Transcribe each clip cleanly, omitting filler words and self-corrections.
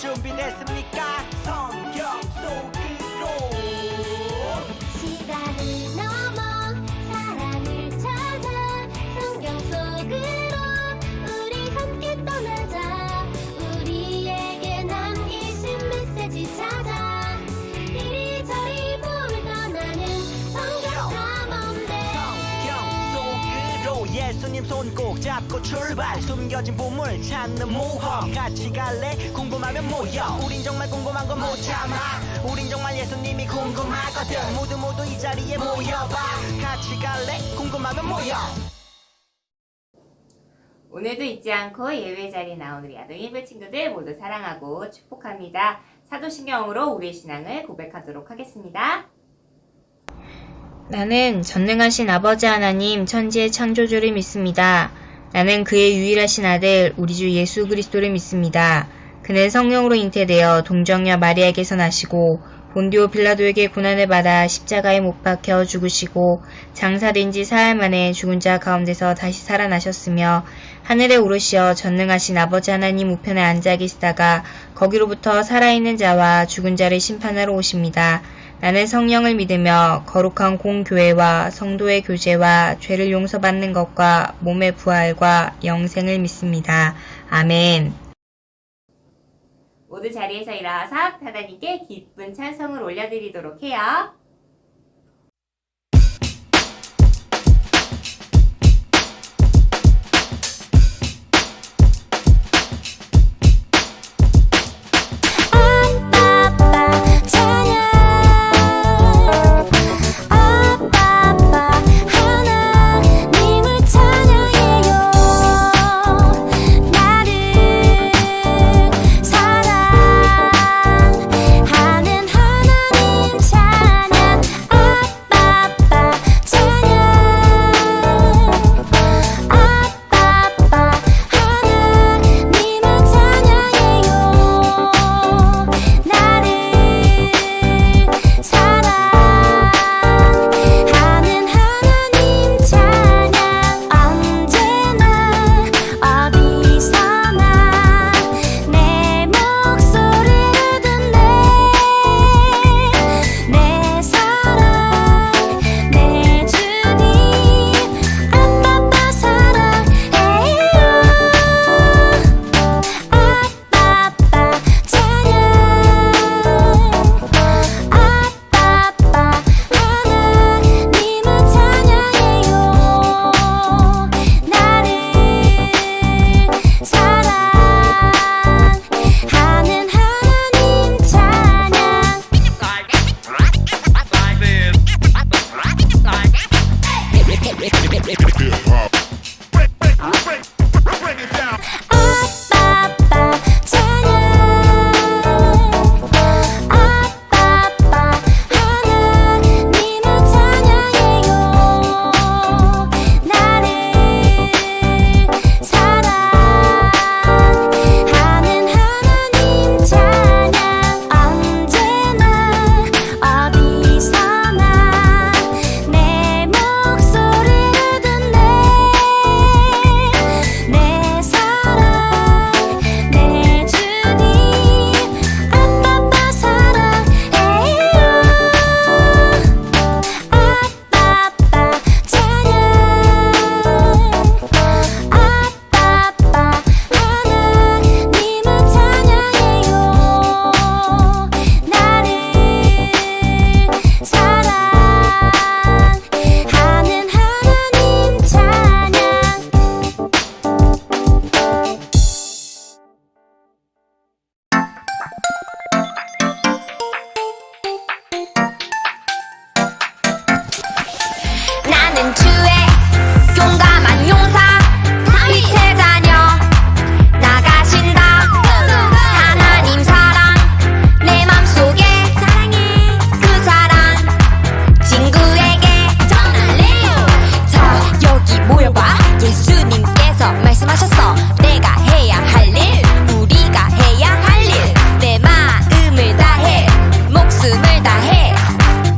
준비됐습니까? 성경 속으로 시간을 넘어 사랑을 찾아 성경 속으로 우리 함께 떠나자. 우리에게 남기신 메시지 찾아 이리저리 훑어나는 성경 탐험대. 성경 속으로 예수님 손 꼭 잡고 출발. 숨겨진 보물 찾는 모험. 같이 갈래? 궁금하면 모여. 우린 정말 궁금한 건 못 참아. 우린 정말 예수님이 궁금하거든. 모두 이 자리에 모여봐. 같이 갈래? 궁금하면 모여. 오늘도 잊지 않고 예배 자리에 나온 우리 아동 예배 친구들 모두 사랑하고 축복합니다. 사도신경으로 우리의 신앙을 고백하도록 하겠습니다. 나는 전능하신 아버지 하나님 천지의 창조주를 믿습니다. 나는 그의 유일하신 아들 우리 주 예수 그리스도를 믿습니다. 그는 성령으로 잉태되어 동정녀 마리아에게서 나시고 본디오 빌라도에게 고난을 받아 십자가에 못 박혀 죽으시고 장사된 지 사흘 만에 죽은 자 가운데서 다시 살아나셨으며 하늘에 오르시어 전능하신 아버지 하나님 우편에 앉아 계시다가 거기로부터 살아있는 자와 죽은 자를 심판하러 오십니다. 나는 성령을 믿으며 거룩한 공교회와 성도의 교제와 죄를 용서받는 것과 몸의 부활과 영생을 믿습니다. 아멘. 모두 자리에서 일어나서 하나님께 기쁜 찬송을 올려드리도록 해요.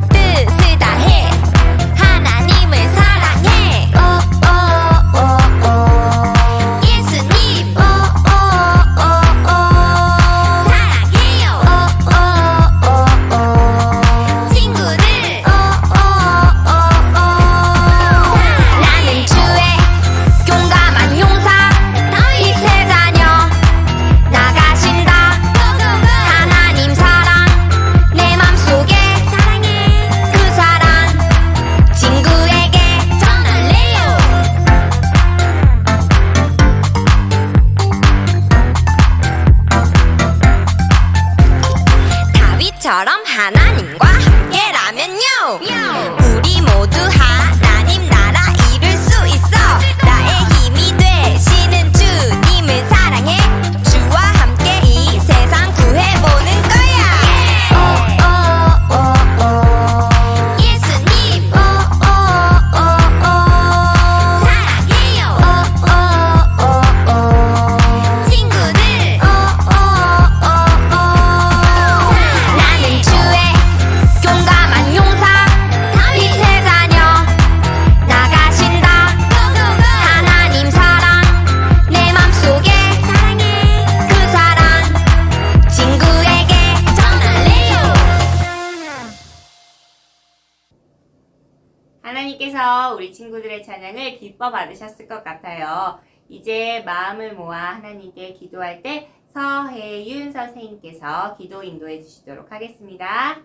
뜻을 다해 하나님을 사랑해. 우리 모두 하나님 나라 이룰 수 있어. 나의 힘이 되시는 주님을 사랑해. 주와 함께 이 세상 구해보는 거야. 예수님 사랑해요. 친구들 나는 주의 용감한 용사 빛의 자녀 나가신다. 하나님 사랑 내 맘속에 그 사랑 친구에게 전할래요. 하나님께서 우리 친구들의 찬양을 기뻐 받으셨을 것 같아요. 이제 마음을 모아 하나님께 기도할 때 서혜윤 선생님께서 기도 인도해 주시도록 하겠습니다.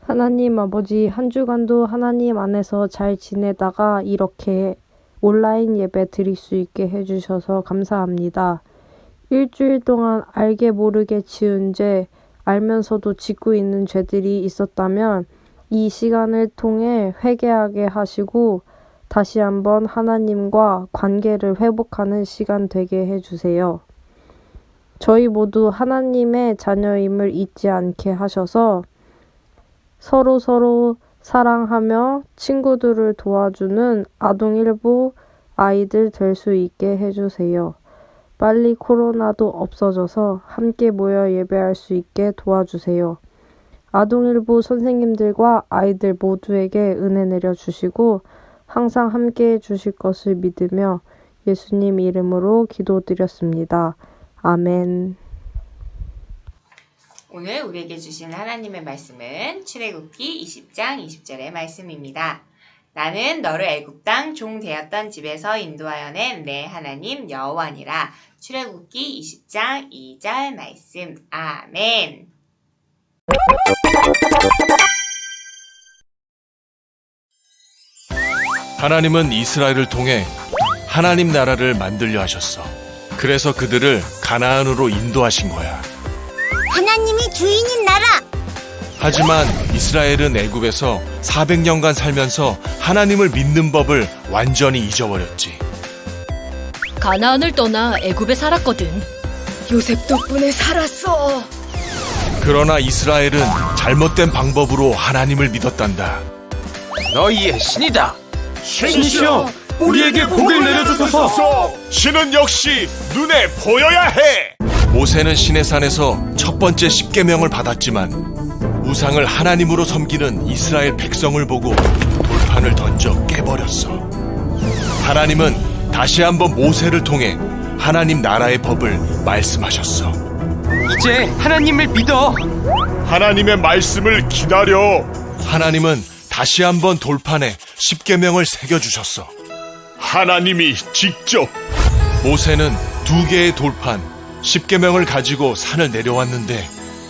하나님 아버지, 한 주간도 하나님 안에서 잘 지내다가 이렇게 온라인 예배 드릴 수 있게 해주셔서 감사합니다. 일주일 동안 알게 모르게 지은 죄, 알면서도 짓고 있는 죄들이 있었다면 이 시간을 통해 회개하게 하시고 다시 한번 하나님과 관계를 회복하는 시간 되게 해주세요. 저희 모두 하나님의 자녀임을 잊지 않게 하셔서 서로 사랑하며 친구들을 도와주는 아동일보 아이들 될 수 있게 해주세요. 빨리 코로나도 없어져서 함께 모여 예배할 수 있게 도와주세요. 아동일보 선생님들과 아이들 모두에게 은혜 내려주시고 항상 함께 해주실 것을 믿으며 예수님 이름으로 기도드렸습니다. 아멘. 오늘 우리에게 주신 하나님의 말씀은 출애굽기 20장 20절의 말씀입니다. 나는 너를 애굽 땅 종 되었던 집에서 인도하여 낸 내 하나님 여호와니라. 출애굽기 20장 2절 말씀. 아멘. 하나님은 이스라엘을 통해 하나님 나라를 만들려 하셨어. 그래서 그들을 가나안으로 인도하신 거야. 하나님이 주인인 나라. 하지만 이스라엘은 애굽에서 400년간 살면서 하나님을 믿는 법을 완전히 잊어버렸지. 가나안을 떠나 애굽에 살았거든. 요셉 덕분에 살았어. 그러나 이스라엘은 잘못된 방법으로 하나님을 믿었단다. 너희의 신이다. 신이시여, 우리에게 복을 내려주소서. 신은 역시 눈에 보여야 해. 모세는 시내산에서 첫 번째 십계명을 받았지만 우상을 하나님으로 섬기는 이스라엘 백성을 보고 돌판을 던져 깨버렸어. 하나님은 다시 한번 모세를 통해 하나님 나라의 법을 말씀하셨어. 이제 하나님을 믿어. 하나님의 말씀을 기다려. 하나님은 다시 한번 돌판에 십계명을 새겨주셨어. 하나님이 직접. 모세는 2개의 돌판, 십계명을 가지고 산을 내려왔는데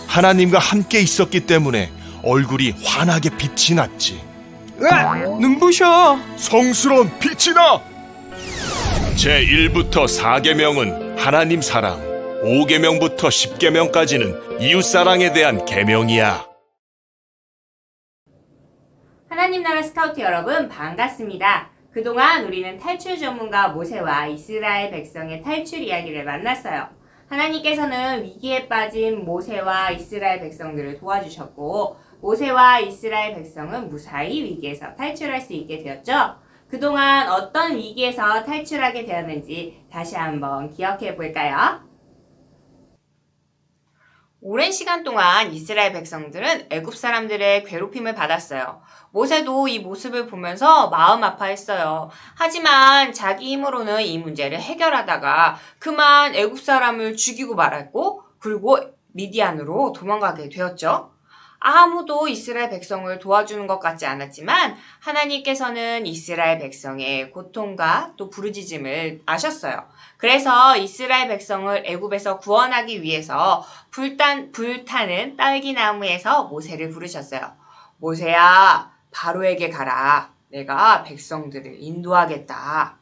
하나님과 함께 있었기 때문에 얼굴이 환하게 빛이 났지. 눈부셔. 성스러운 빛이 나. 제1부터 4계명은 하나님 사랑, 5계명부터 10계명까지는 이웃사랑에 대한 계명이야. 하나님 나라 스카우트 여러분 반갑습니다. 그동안 우리는 탈출 전문가 모세와 이스라엘 백성의 탈출 이야기를 만났어요. 하나님께서는 위기에 빠진 모세와 이스라엘 백성들을 도와주셨고 모세와 이스라엘 백성은 무사히 위기에서 탈출할 수 있게 되었죠. 그동안 어떤 위기에서 탈출하게 되었는지 다시 한번 기억해 볼까요? 오랜 시간 동안 이스라엘 백성들은 애굽 사람들의 괴롭힘을 받았어요. 모세도 이 모습을 보면서 마음 아파했어요. 하지만 자기 힘으로는 이 문제를 해결하다가 그만 애굽 사람을 죽이고 말았고 그리고 미디안으로 도망가게 되었죠. 아무도 이스라엘 백성을 도와주는 것 같지 않았지만 하나님께서는 이스라엘 백성의 고통과 또 부르짖음을 아셨어요. 그래서 이스라엘 백성을 애굽에서 구원하기 위해서 불타는 딸기나무에서 모세를 부르셨어요. 모세야, 바로에게 가라. 내가 백성들을 인도하겠다.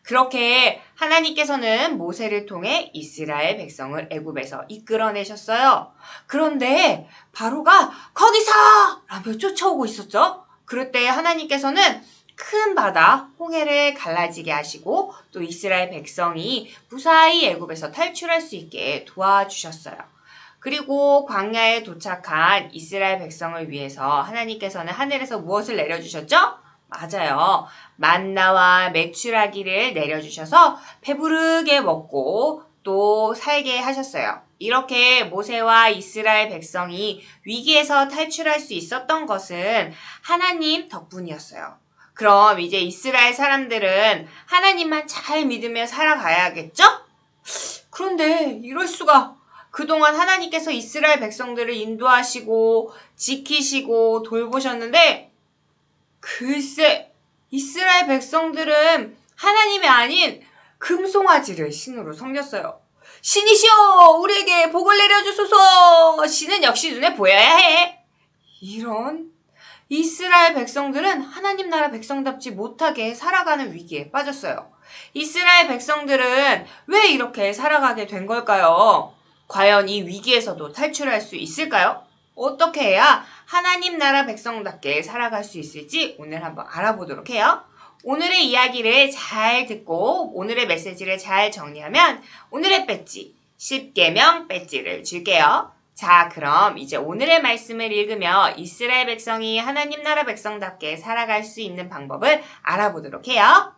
그렇게 하나님께서는 모세를 통해 이스라엘 백성을 애굽에서 이끌어내셨어요. 그런데 바로가 거기서! 라며 쫓아오고 있었죠. 그럴 때 하나님께서는 큰 바다 홍해를 갈라지게 하시고 또 이스라엘 백성이 무사히 애굽에서 탈출할 수 있게 도와주셨어요. 그리고 광야에 도착한 이스라엘 백성을 위해서 하나님께서는 하늘에서 무엇을 내려주셨죠? 맞아요. 만나와 메추라기를 내려주셔서 배부르게 먹고 또 살게 하셨어요. 이렇게 모세와 이스라엘 백성이 위기에서 탈출할 수 있었던 것은 하나님 덕분이었어요. 그럼 이제 이스라엘 사람들은 하나님만 잘 믿으며 살아가야겠죠? 그런데 이럴 수가. 그동안 하나님께서 이스라엘 백성들을 인도하시고 지키시고 돌보셨는데 글쎄 이스라엘 백성들은 하나님이 아닌 금송아지를 신으로 섬겼어요. 신이시여 우리에게 복을 내려주소서. 신은 역시 눈에 보여야 해. 이런 이스라엘 백성들은 하나님 나라 백성답지 못하게 살아가는 위기에 빠졌어요. 이스라엘 백성들은 왜 이렇게 살아가게 된 걸까요? 과연 이 위기에서도 탈출할 수 있을까요? 어떻게 해야 하나님 나라 백성답게 살아갈 수 있을지 오늘 한번 알아보도록 해요. 오늘의 이야기를 잘 듣고 오늘의 메시지를 잘 정리하면 오늘의 배지, 10계명 배지를 줄게요. 자, 그럼 이제 오늘의 말씀을 읽으며 이스라엘 백성이 하나님 나라 백성답게 살아갈 수 있는 방법을 알아보도록 해요.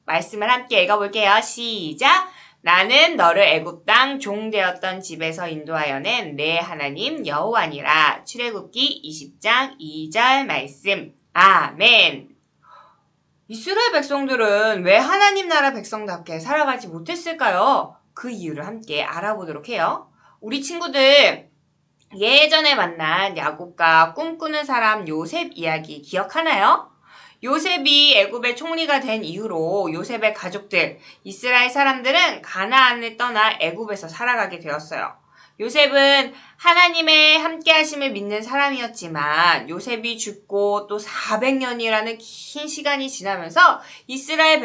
말씀을 함께 읽어볼게요. 시작! 나는 너를 애굽 땅 종 되었던 집에서 인도하여 낸 내 하나님 여호와니라. 출애굽기 20장 2절 말씀. 아멘. 이스라엘 백성들은 왜 하나님 나라 백성답게 살아가지 못했을까요? 그 이유를 함께 알아보도록 해요. 우리 친구들 예전에 만난 야곱과 꿈꾸는 사람 요셉 이야기 기억하나요? 요셉이 애굽의 총리가 된 이후로 요셉의 가족들, 이스라엘 사람들은 가나안을 떠나 애굽에서 살아가게 되었어요. 요셉은 하나님의 함께하심을 믿는 사람이었지만 요셉이 죽고 또 400년이라는 긴 시간이 지나면서 이스라엘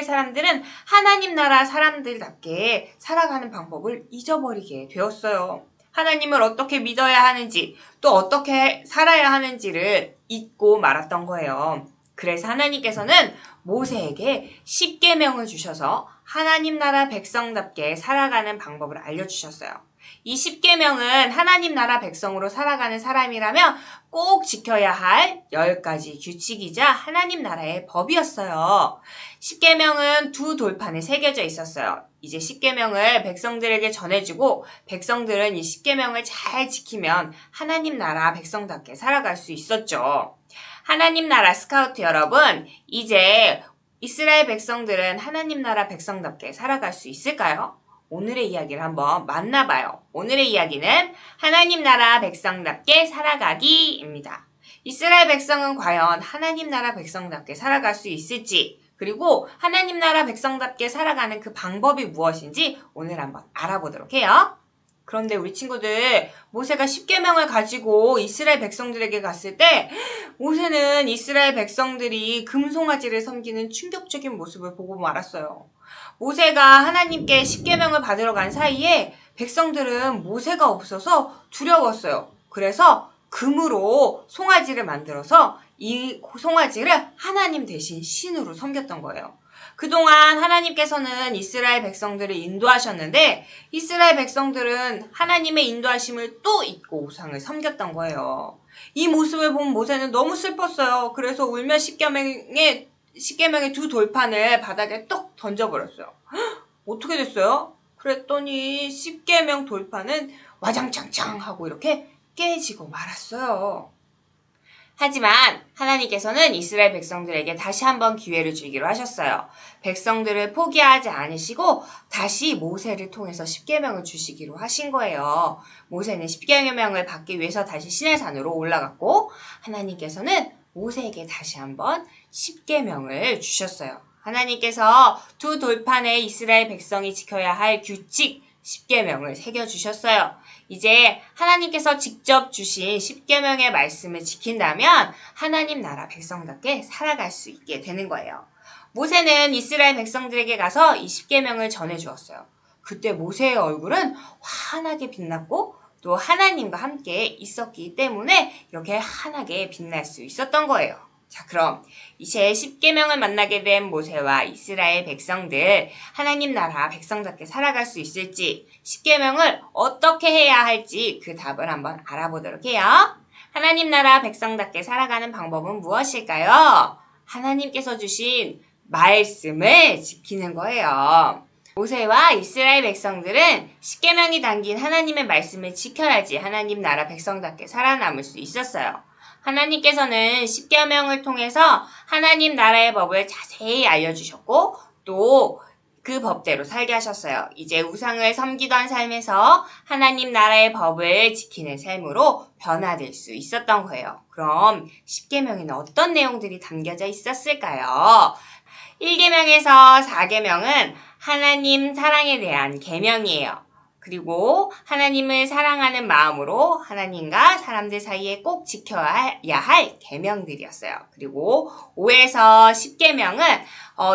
사람들은 하나님 나라 사람들답게 살아가는 방법을 잊어버리게 되었어요. 하나님을 어떻게 믿어야 하는지 또 어떻게 살아야 하는지를 잊고 말았던 거예요. 그래서 하나님께서는 모세에게 10계명을 주셔서 하나님 나라 백성답게 살아가는 방법을 알려주셨어요. 이 10계명은 하나님 나라 백성으로 살아가는 사람이라면 꼭 지켜야 할 10가지 규칙이자 하나님 나라의 법이었어요. 10계명은 두 돌판에 새겨져 있었어요. 이제 10계명을 백성들에게 전해주고 백성들은 이 10계명을 잘 지키면 하나님 나라 백성답게 살아갈 수 있었죠. 하나님 나라 스카우트 여러분, 이제 이스라엘 백성들은 하나님 나라 백성답게 살아갈 수 있을까요? 오늘의 이야기를 한번 만나봐요. 오늘의 이야기는 하나님 나라 백성답게 살아가기입니다. 이스라엘 백성은 과연 하나님 나라 백성답게 살아갈 수 있을지, 그리고 하나님 나라 백성답게 살아가는 그 방법이 무엇인지 오늘 한번 알아보도록 해요. 그런데 우리 친구들, 모세가 10계명을 가지고 이스라엘 백성들에게 갔을 때 모세는 이스라엘 백성들이 금송아지를 섬기는 충격적인 모습을 보고 말았어요. 모세가 하나님께 10계명을 받으러 간 사이에 백성들은 모세가 없어서 두려웠어요. 그래서 금으로 송아지를 만들어서 이 송아지를 하나님 대신 신으로 섬겼던 거예요. 그동안 하나님께서는 이스라엘 백성들을 인도하셨는데 이스라엘 백성들은 하나님의 인도하심을 또 잊고 우상을 섬겼던 거예요. 이 모습을 본 모세는 너무 슬펐어요. 그래서 울며 10계명의 두 돌판을 바닥에 뚝 던져버렸어요. 어떻게 됐어요? 그랬더니 10계명 돌판은 와장창창 하고 이렇게 깨지고 말았어요. 하지만 하나님께서는 이스라엘 백성들에게 다시 한번 기회를 주기로 하셨어요. 백성들을 포기하지 않으시고 다시 모세를 통해서 10계명을 주시기로 하신 거예요. 모세는 10계명을 받기 위해서 다시 시내산으로 올라갔고 하나님께서는 모세에게 다시 한번 10계명을 주셨어요. 하나님께서 두 돌판에 이스라엘 백성이 지켜야 할 규칙 10계명을 새겨주셨어요. 이제 하나님께서 직접 주신 10계명의 말씀을 지킨다면 하나님 나라 백성답게 살아갈 수 있게 되는 거예요. 모세는 이스라엘 백성들에게 가서 이 10계명을 전해 주었어요. 그때 모세의 얼굴은 환하게 빛났고 또 하나님과 함께 있었기 때문에 이렇게 환하게 빛날 수 있었던 거예요. 자, 그럼 이제 10계명을 만나게 된 모세와 이스라엘 백성들, 하나님 나라 백성답게 살아갈 수 있을지, 10계명을 어떻게 해야 할지 그 답을 한번 알아보도록 해요. 하나님 나라 백성답게 살아가는 방법은 무엇일까요? 하나님께서 주신 말씀을 지키는 거예요. 모세와 이스라엘 백성들은 10계명이 담긴 하나님의 말씀을 지켜야지 하나님 나라 백성답게 살아남을 수 있었어요. 하나님께서는 10계명을 통해서 하나님 나라의 법을 자세히 알려주셨고 또 그 법대로 살게 하셨어요. 이제 우상을 섬기던 삶에서 하나님 나라의 법을 지키는 삶으로 변화될 수 있었던 거예요. 그럼 10계명에는 어떤 내용들이 담겨져 있었을까요? 1계명에서 4계명은 하나님 사랑에 대한 계명이에요. 그리고 하나님을 사랑하는 마음으로 하나님과 사람들 사이에 꼭 지켜야 할 계명들이었어요. 그리고 5에서 10계명은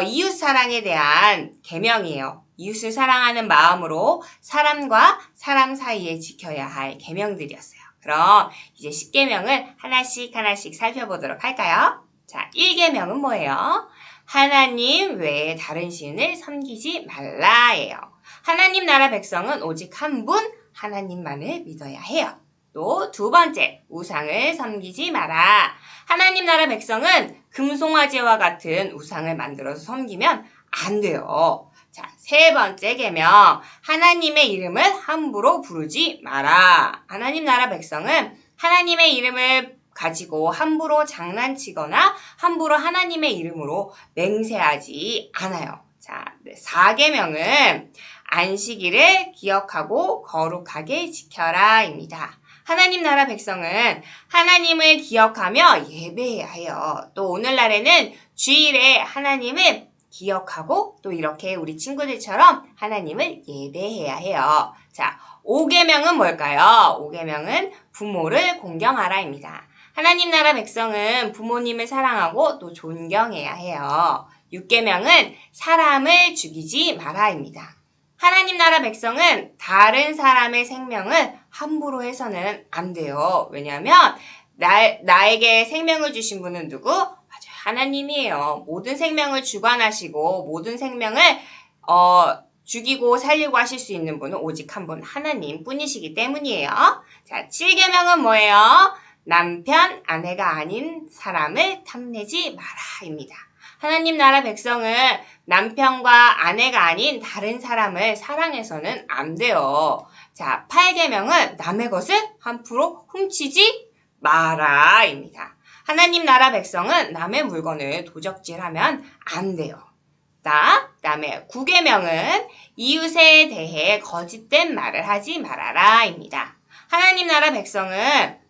이웃 사랑에 대한 계명이에요. 이웃을 사랑하는 마음으로 사람과 사람 사이에 지켜야 할 계명들이었어요. 그럼 이제 10계명을 하나씩 살펴보도록 할까요? 자, 1계명은 뭐예요? 하나님 외에 다른 신을 섬기지 말라예요. 하나님 나라 백성은 오직 한 분 하나님만을 믿어야 해요. 또 두 번째, 우상을 섬기지 마라. 하나님 나라 백성은 금송아지와 같은 우상을 만들어서 섬기면 안 돼요. 자, 세 번째 계명, 하나님의 이름을 함부로 부르지 마라. 하나님 나라 백성은 하나님의 이름을 가지고 함부로 장난치거나 함부로 하나님의 이름으로 맹세하지 않아요. 자, 4계명은 안식일을 기억하고 거룩하게 지켜라입니다. 하나님 나라 백성은 하나님을 기억하며 예배해야 해요. 또 오늘날에는 주일에 하나님을 기억하고 또 이렇게 우리 친구들처럼 하나님을 예배해야 해요. 자, 5계명은 뭘까요? 5계명은 부모를 공경하라입니다. 하나님 나라 백성은 부모님을 사랑하고 또 존경해야 해요. 6계명은 사람을 죽이지 마라입니다. 하나님 나라 백성은 다른 사람의 생명을 함부로 해서는 안 돼요. 왜냐하면 나에게 생명을 주신 분은 누구? 맞아요. 하나님이에요. 모든 생명을 주관하시고 모든 생명을 죽이고 살리고 하실 수 있는 분은 오직 한 분 하나님 뿐이시기 때문이에요. 자, 7계명은 뭐예요? 남편, 아내가 아닌 사람을 탐내지 마라입니다. 하나님 나라 백성은 남편과 아내가 아닌 다른 사람을 사랑해서는 안 돼요. 자, 8계명은 남의 것을 함부로 훔치지 마라입니다. 하나님 나라 백성은 남의 물건을 도적질하면 안 돼요. 그다음에 9계명은 이웃에 대해 거짓된 말을 하지 말아라입니다. 하나님 나라 백성은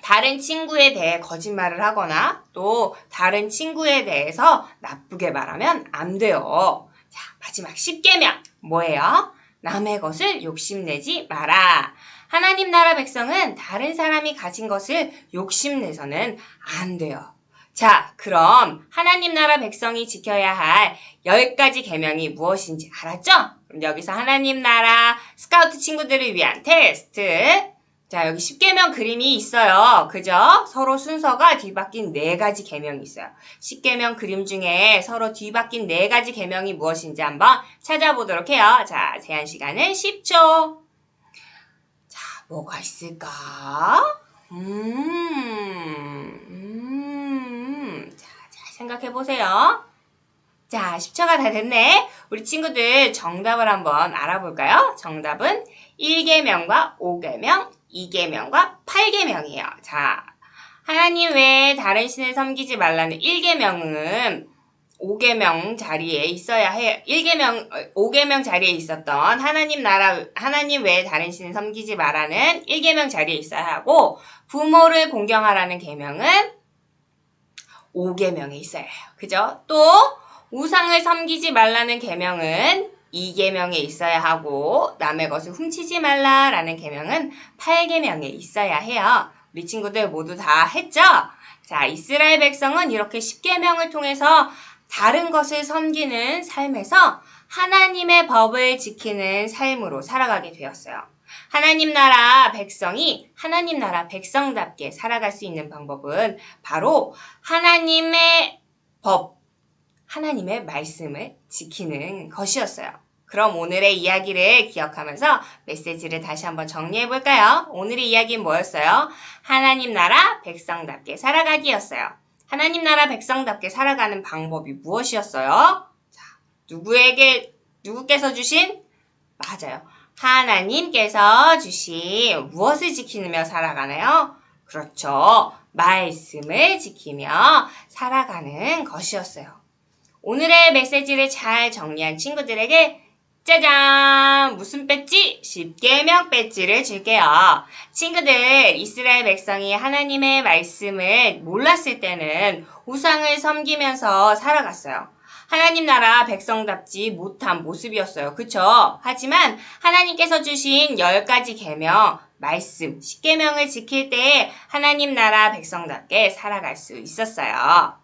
다른 친구에 대해 거짓말을 하거나 또 다른 친구에 대해서 나쁘게 말하면 안 돼요. 자, 마지막 10계명 뭐예요? 남의 것을 욕심내지 마라. 하나님 나라 백성은 다른 사람이 가진 것을 욕심내서는 안 돼요. 자, 그럼 하나님 나라 백성이 지켜야 할 10가지 계명이 무엇인지 알았죠? 그럼 여기서 하나님 나라 스카우트 친구들을 위한 테스트. 자, 여기 10계명 그림이 있어요. 그죠? 서로 순서가 뒤바뀐 4가지 계명이 있어요. 10계명 그림 중에 서로 뒤바뀐 4가지 계명이 무엇인지 한번 찾아보도록 해요. 자, 제한 시간은 10초. 자, 뭐가 있을까? 자, 잘 생각해보세요. 자, 10초가 다 됐네. 우리 친구들 정답을 한번 알아볼까요? 정답은 1계명과 5계명, 2계명과 8계명이에요. 자, 하나님 외에 다른 신을 섬기지 말라는 1계명은 5계명 자리에 있어야 해요. 5계명 자리에 있었던 하나님 외에 다른 신을 섬기지 말라는 1계명 자리에 있어야 하고, 부모를 공경하라는 계명은 5계명에 있어야 해요. 그죠? 또, 우상을 섬기지 말라는 계명은 2계명에 있어야 하고 남의 것을 훔치지 말라라는 계명은 8계명에 있어야 해요. 우리 친구들 모두 다 했죠? 자, 이스라엘 백성은 이렇게 10계명을 통해서 다른 것을 섬기는 삶에서 하나님의 법을 지키는 삶으로 살아가게 되었어요. 하나님 나라 백성이 하나님 나라 백성답게 살아갈 수 있는 방법은 바로 하나님의 법, 하나님의 말씀을 지키는 것이었어요. 그럼 오늘의 이야기를 기억하면서 메시지를 다시 한번 정리해 볼까요? 오늘의 이야기는 뭐였어요? 하나님 나라 백성답게 살아가기였어요. 하나님 나라 백성답게 살아가는 방법이 무엇이었어요? 자, 누구께서 주신? 맞아요. 하나님께서 주신 무엇을 지키며 살아가나요? 그렇죠. 말씀을 지키며 살아가는 것이었어요. 오늘의 메시지를 잘 정리한 친구들에게 짜잔! 무슨 배지? 10계명 배지를 줄게요. 친구들, 이스라엘 백성이 하나님의 말씀을 몰랐을 때는 우상을 섬기면서 살아갔어요. 하나님 나라 백성답지 못한 모습이었어요. 그쵸? 하지만 하나님께서 주신 10가지 계명, 말씀, 10계명을 지킬 때 하나님 나라 백성답게 살아갈 수 있었어요.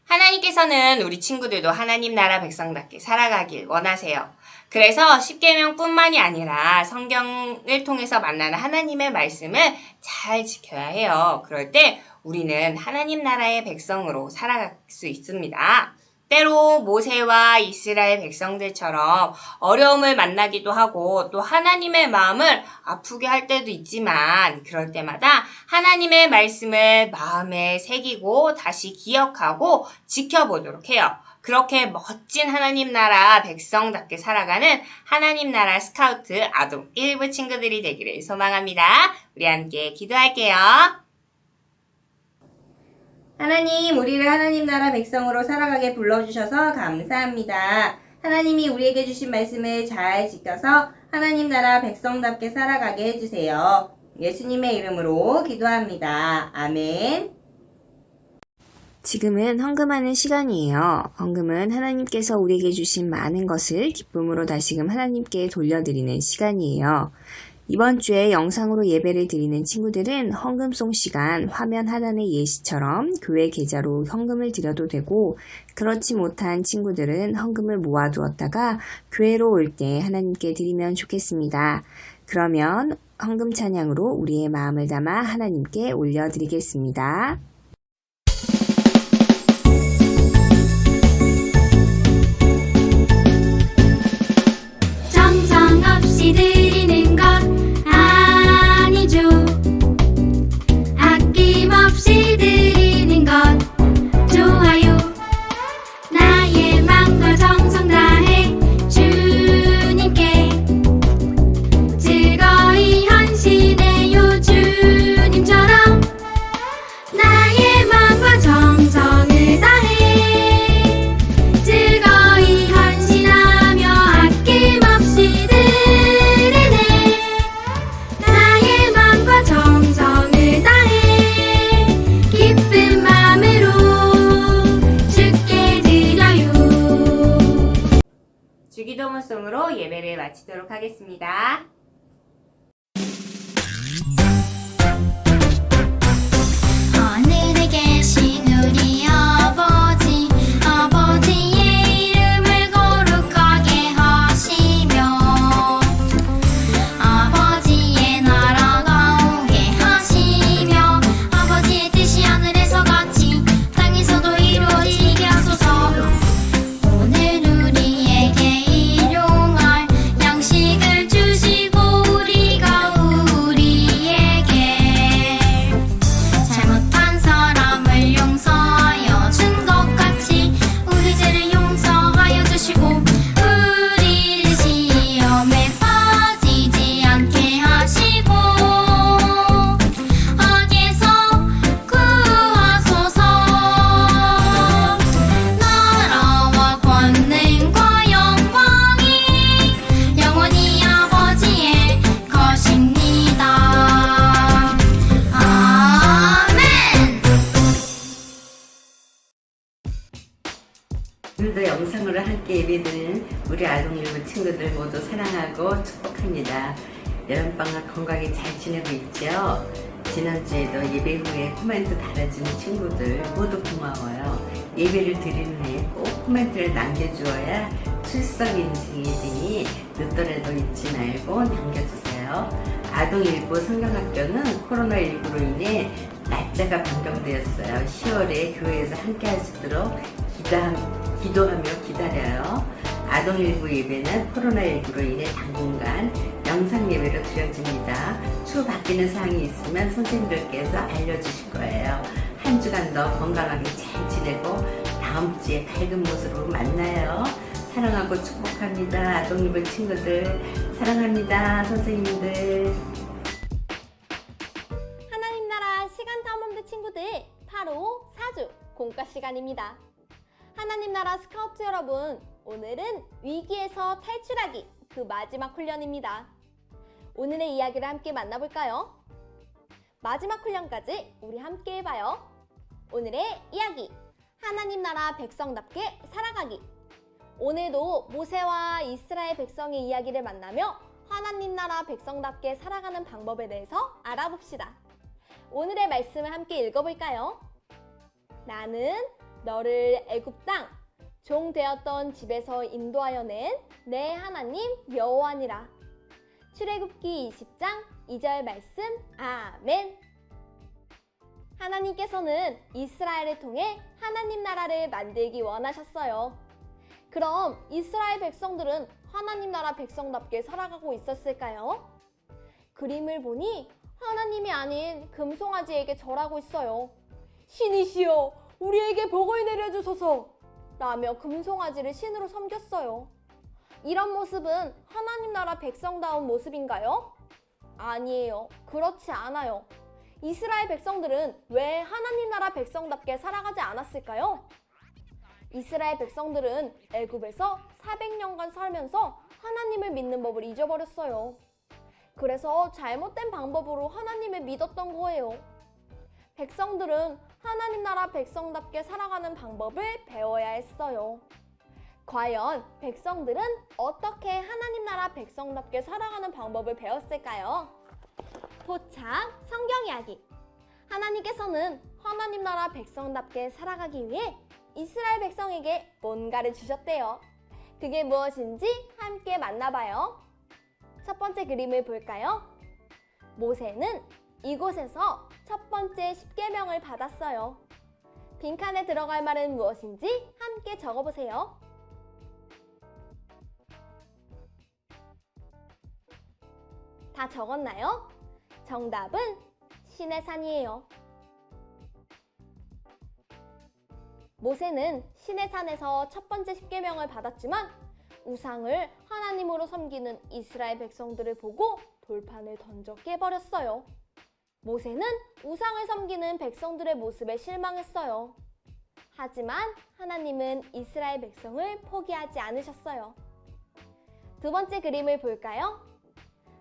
하나님께서는 우리 친구들도 하나님 나라 백성답게 살아가길 원하세요. 그래서 10계명뿐만이 아니라 성경을 통해서 만나는 하나님의 말씀을 잘 지켜야 해요. 그럴 때 우리는 하나님 나라의 백성으로 살아갈 수 있습니다. 때로 모세와 이스라엘 백성들처럼 어려움을 만나기도 하고 또 하나님의 마음을 아프게 할 때도 있지만 그럴 때마다 하나님의 말씀을 마음에 새기고 다시 기억하고 지켜보도록 해요. 그렇게 멋진 하나님 나라 백성답게 살아가는 하나님 나라 스카우트 아동 1부 친구들이 되기를 소망합니다. 우리 함께 기도할게요. 하나님, 우리를 하나님 나라 백성으로 살아가게 불러주셔서 감사합니다. 하나님이 우리에게 주신 말씀을 잘 지켜서 하나님 나라 백성답게 살아가게 해주세요. 예수님의 이름으로 기도합니다. 아멘. 지금은 헌금하는 시간이에요. 헌금은 하나님께서 우리에게 주신 많은 것을 기쁨으로 다시금 하나님께 돌려드리는 시간이에요. 이번 주에 영상으로 예배를 드리는 친구들은 헌금송 시간 화면 하단의 예시처럼 교회 계좌로 헌금을 드려도 되고 그렇지 못한 친구들은 헌금을 모아두었다가 교회로 올 때 하나님께 드리면 좋겠습니다. 그러면 헌금 찬양으로 우리의 마음을 담아 하나님께 올려드리겠습니다. 정성 없이 드리는 것 아니죠. 아낌없이 드리는 것 좋아요. 나의 마음과 정성 다해 주님께 즐거이 헌신해요. 주님처럼 나의 마음과 정성을 다해 즐거이 헌신하며 아낌없이 드리네. 나의 마음과 정성을 다해 기쁜 마음으로 주께 드려요. 주기도문송으로 예배를 마치도록 하겠습니다. 하늘에 계신 우리 아버지, 아버지의 이름을 거룩하게 하시며 아버지의 나라가 오게 하시며 아버지의 뜻이 하늘에서 같이 땅에서도 이루어지게 하소서. 오늘 우리에게 일용할 양식을 주시고 우리가 우리에게 잘못한 사람을 용서하여 준 것 같이 우리 죄를 용서하여 주시고 우리를 시험에 빠지지 않게 하시고 악에서 구하소서. 나라와 권능과 영광이 영원히 아버지의 것입니다. 아멘. 오늘도 영상으로 함께 예배드리는 우리 아동일부 친구들 모두 사랑하고 축복합니다. 여름방학 건강히 잘 지내고 있죠? 지난주에도 예배 후에 코멘트 달아주는 친구들 모두 고마워요. 예배를 드리는 해 꼭 코멘트를 남겨주어야 출석 인증이 되니 늦더라도 잊지 말고 남겨주세요. 아동일부 성경학교는 코로나19로 인해 날짜가 변경되었어요. 10월에 교회에서 함께 할 수 있도록 기도하며 기다려요. 아동일부 예배는 코로나19로 인해 당분간 영상 예배로 드려집니다. 추후 바뀌는 사항이 있으면 선생님들께서 알려주실 거예요. 한 주간도 건강하게 잘 지내고 다음 주에 밝은 모습으로 만나요. 사랑하고 축복합니다. 아동일부 친구들 사랑합니다. 선생님들. 하나님 나라 시간 탐험대 친구들, 바로 4주 공과 시간입니다. 하나님 나라 스카우트 여러분, 오늘은 위기에서 탈출하기 그 마지막 훈련입니다. 오늘의 이야기를 함께 만나볼까요? 마지막 훈련까지 우리 함께 해봐요. 오늘의 이야기, 하나님 나라 백성답게 살아가기. 오늘도 모세와 이스라엘 백성의 이야기를 만나며 하나님 나라 백성답게 살아가는 방법에 대해서 알아봅시다. 오늘의 말씀을 함께 읽어볼까요? 나는 너를 애굽 땅 종 되었던 집에서 인도하여 낸 내 하나님 여호와니라. 출애굽기 20장 2절 말씀. 아멘. 하나님께서는 이스라엘을 통해 하나님 나라를 만들기 원하셨어요. 그럼 이스라엘 백성들은 하나님 나라 백성답게 살아가고 있었을까요? 그림을 보니 하나님이 아닌 금송아지에게 절하고 있어요. 신이시여, 우리에게 복을 내려주소서 라며 금송아지를 신으로 섬겼어요. 이런 모습은 하나님 나라 백성다운 모습인가요? 아니에요. 그렇지 않아요. 이스라엘 백성들은 왜 하나님 나라 백성답게 살아가지 않았을까요? 이스라엘 백성들은 애굽에서 400년간 살면서 하나님을 믿는 법을 잊어버렸어요. 그래서 잘못된 방법으로 하나님을 믿었던 거예요. 백성들은 하나님 나라 백성답게 살아가는 방법을 배워야 했어요. 과연 백성들은 어떻게 하나님 나라 백성답게 살아가는 방법을 배웠을까요? 포착 성경 이야기. 하나님께서는 하나님 나라 백성답게 살아가기 위해 이스라엘 백성에게 뭔가를 주셨대요. 그게 무엇인지 함께 만나봐요. 첫 번째 그림을 볼까요? 모세는 이곳에서 첫 번째 십계명을 받았어요. 빈칸에 들어갈 말은 무엇인지 함께 적어보세요. 다 적었나요? 정답은 시내산이에요. 모세는 시내산에서 첫 번째 십계명을 받았지만 우상을 하나님으로 섬기는 이스라엘 백성들을 보고 돌판을 던져 깨버렸어요. 모세는 우상을 섬기는 백성들의 모습에 실망했어요. 하지만 하나님은 이스라엘 백성을 포기하지 않으셨어요. 두 번째 그림을 볼까요?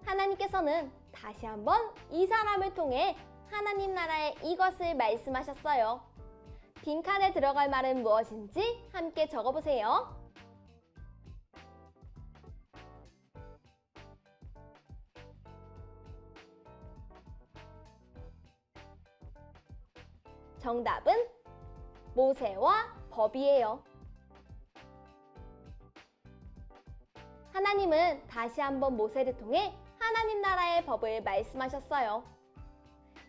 하나님께서는 다시 한번 이 사람을 통해 하나님 나라의 이것을 말씀하셨어요. 빈칸에 들어갈 말은 무엇인지 함께 적어보세요. 정답은 모세와 법이에요. 하나님은 다시 한번 모세를 통해 하나님 나라의 법을 말씀하셨어요.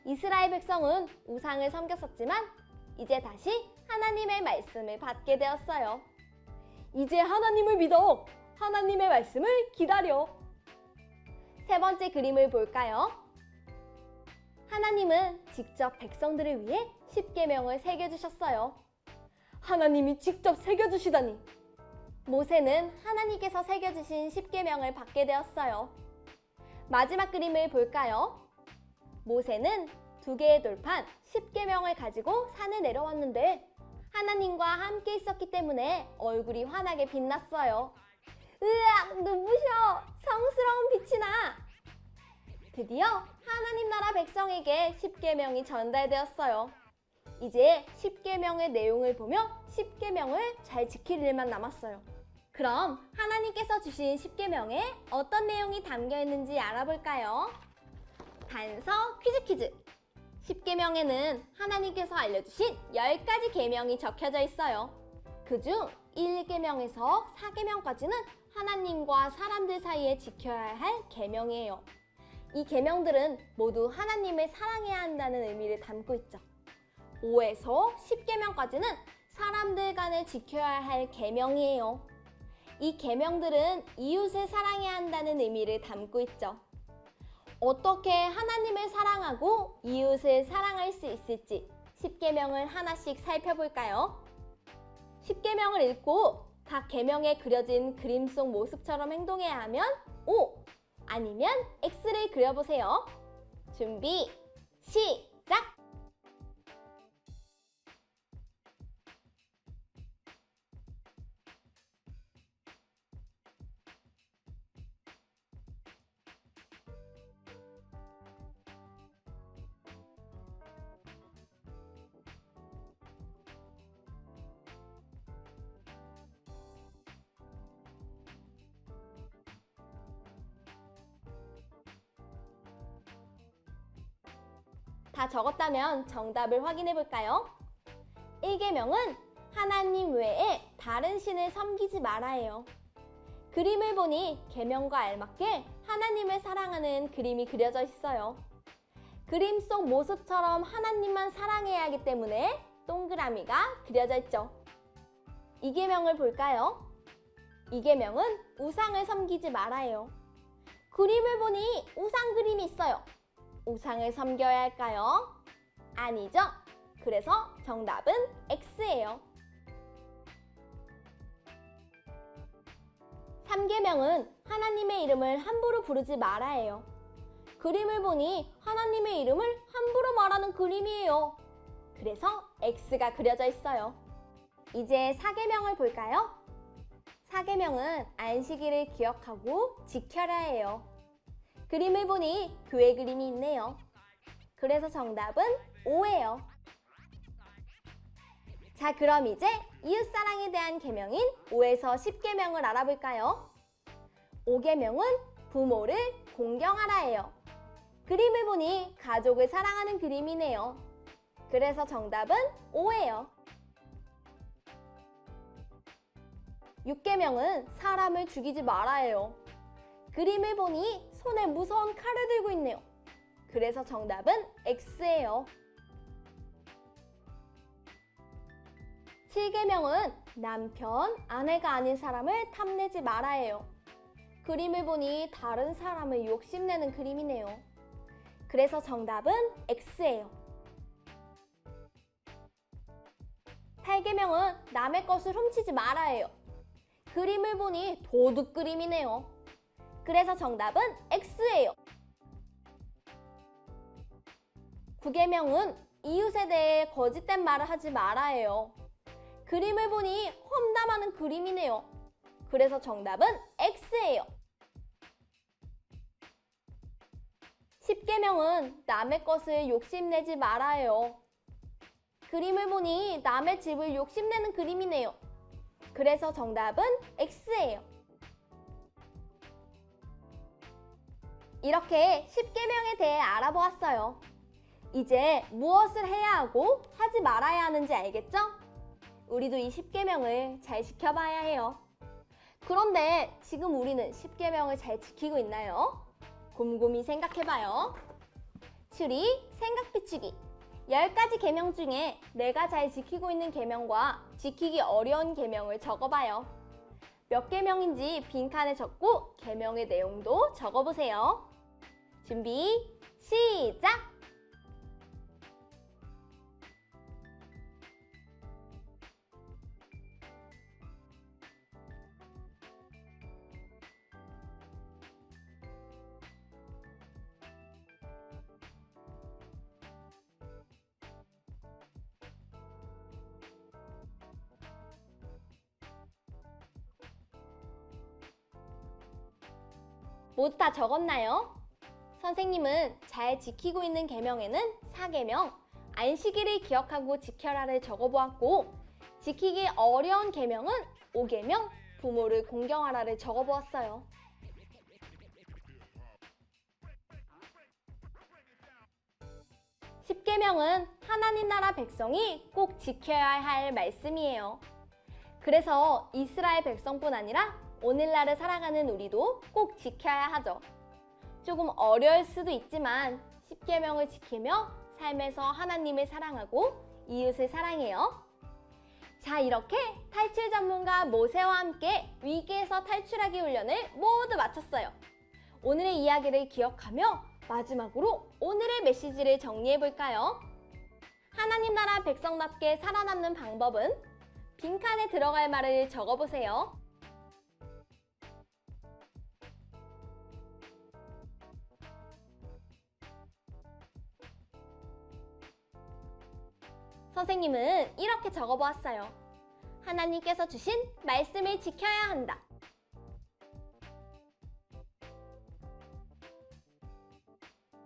이스라엘 백성은 우상을 섬겼었지만 이제 다시 하나님의 말씀을 받게 되었어요. 이제 하나님을 믿어! 하나님의 말씀을 기다려! 세 번째 그림을 볼까요? 하나님은 직접 백성들을 위해 십계명을 새겨주셨어요. 하나님이 직접 새겨주시다니! 모세는 하나님께서 새겨주신 십계명을 받게 되었어요. 마지막 그림을 볼까요? 모세는 2개의 돌판, 십계명을 가지고 산을 내려왔는데 하나님과 함께 있었기 때문에 얼굴이 환하게 빛났어요. 으악! 눈부셔! 성스러운 빛이 나! 드디어 하나님 나라 백성에게 십계명이 전달되었어요. 이제 십계명의 내용을 보며 십계명을 잘 지킬 일만 남았어요. 그럼 하나님께서 주신 십계명에 어떤 내용이 담겨 있는지 알아볼까요? 단서 퀴즈. 10계명에는 하나님께서 알려주신 10가지 계명이 적혀져 있어요. 그중 1계명에서 4계명까지는 하나님과 사람들 사이에 지켜야 할 계명이에요. 이 계명들은 모두 하나님을 사랑해야 한다는 의미를 담고 있죠. 5에서 10계명까지는 사람들 간에 지켜야 할 계명이에요. 이 계명들은 이웃을 사랑해야 한다는 의미를 담고 있죠. 어떻게 하나님을 사랑하고 이웃을 사랑할 수 있을지 10계명을 하나씩 살펴볼까요? 10계명을 읽고 각 계명에 그려진 그림 속 모습처럼 행동해야 하면 O 아니면 X를 그려보세요. 준비, 시작! 다 적었다면 정답을 확인해 볼까요? 1계명은 하나님 외에 다른 신을 섬기지 말아예요. 그림을 보니 계명과 알맞게 하나님을 사랑하는 그림이 그려져 있어요. 그림 속 모습처럼 하나님만 사랑해야 하기 때문에 동그라미가 그려져 있죠. 2계명을 볼까요? 2계명은 우상을 섬기지 말아요. 그림을 보니 우상 그림이 있어요. 우상을 섬겨야 할까요? 아니죠? 그래서 정답은 X예요. 3계명은 하나님의 이름을 함부로 부르지 말아예요. 그림을 보니 하나님의 이름을 함부로 말하는 그림이에요. 그래서 X가 그려져 있어요. 이제 4계명을 볼까요? 4계명은 안식일을 기억하고 지켜야 해요. 그림을 보니 교회 그림이 있네요. 그래서 정답은 O예요. 자, 그럼 이제 이웃사랑에 대한 계명인 5에서 10계명을 알아볼까요? 5계명은 부모를 공경하라예요. 그림을 보니 가족을 사랑하는 그림이네요. 그래서 정답은 O예요. 6계명은 사람을 죽이지 말아예요. 그림을 보니 손에 무서운 칼을 들고 있네요. 그래서 정답은 X예요. 7계명은 남편, 아내가 아닌 사람을 탐내지 말아예요. 그림을 보니 다른 사람을 욕심내는 그림이네요. 그래서 정답은 X예요. 8계명은 남의 것을 훔치지 말아예요. 그림을 보니 도둑 그림이네요. 그래서 정답은 X예요. 9계명은 이웃에 대해 거짓된 말을 하지 말아예요. 그림을 보니 험담하는 그림이네요. 그래서 정답은 X예요. 10계명은 남의 것을 욕심내지 말아요. 그림을 보니 남의 집을 욕심내는 그림이네요. 그래서 정답은 X예요. 이렇게 10계명에 대해 알아보았어요. 이제 무엇을 해야 하고 하지 말아야 하는지 알겠죠? 우리도 이 10계명을 잘 지켜봐야 해요. 그런데 지금 우리는 10계명을 잘 지키고 있나요? 곰곰이 생각해봐요. 추리, 생각 비추기. 10가지 계명 중에 내가 잘 지키고 있는 계명과 지키기 어려운 계명을 적어봐요. 몇 계명인지 빈칸에 적고 계명의 내용도 적어보세요. 준비, 시작! 모두 다 적었나요? 선생님은 잘 지키고 있는 계명에는 4계명, 안식일을 기억하고 지켜라를 적어보았고, 지키기 어려운 계명은 5계명, 부모를 공경하라를 적어보았어요. 십계명은 하나님 나라 백성이 꼭 지켜야 할 말씀이에요. 그래서 이스라엘 백성뿐 아니라 오늘날을 살아가는 우리도 꼭 지켜야 하죠. 조금 어려울 수도 있지만 십계명을 지키며 삶에서 하나님을 사랑하고 이웃을 사랑해요. 자, 이렇게 탈출 전문가 모세와 함께 위기에서 탈출하기 훈련을 모두 마쳤어요. 오늘의 이야기를 기억하며 마지막으로 오늘의 메시지를 정리해 볼까요? 하나님 나라 백성답게 살아남는 방법은 빈칸에 들어갈 말을 적어보세요. 선생님은 이렇게 적어보았어요. 하나님께서 주신 말씀을 지켜야 한다.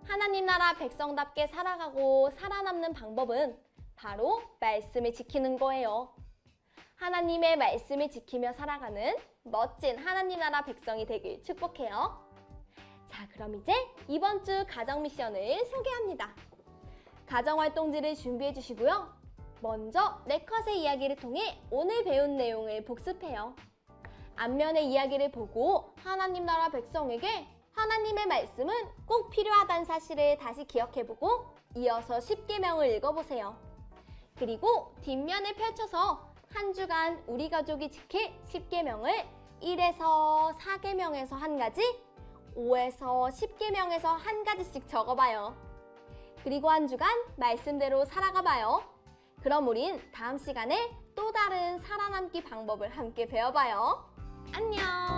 하나님 나라 백성답게 살아가고 살아남는 방법은 바로 말씀을 지키는 거예요. 하나님의 말씀을 지키며 살아가는 멋진 하나님 나라 백성이 되길 축복해요. 자, 그럼 이제 이번 주 가정 미션을 소개합니다. 가정 활동지를 준비해 주시고요. 먼저 4컷의 이야기를 통해 오늘 배운 내용을 복습해요. 앞면의 이야기를 보고 하나님 나라 백성에게 하나님의 말씀은 꼭 필요하다는 사실을 다시 기억해보고 이어서 십계명을 읽어보세요. 그리고 뒷면을 펼쳐서 한 주간 우리 가족이 지킬 십계명을 1에서 4계명에서 한 가지, 5에서 10계명에서 한 가지씩 적어봐요. 그리고 한 주간 말씀대로 살아가봐요. 그럼 우린 다음 시간에 또 다른 살아남기 방법을 함께 배워봐요. 안녕!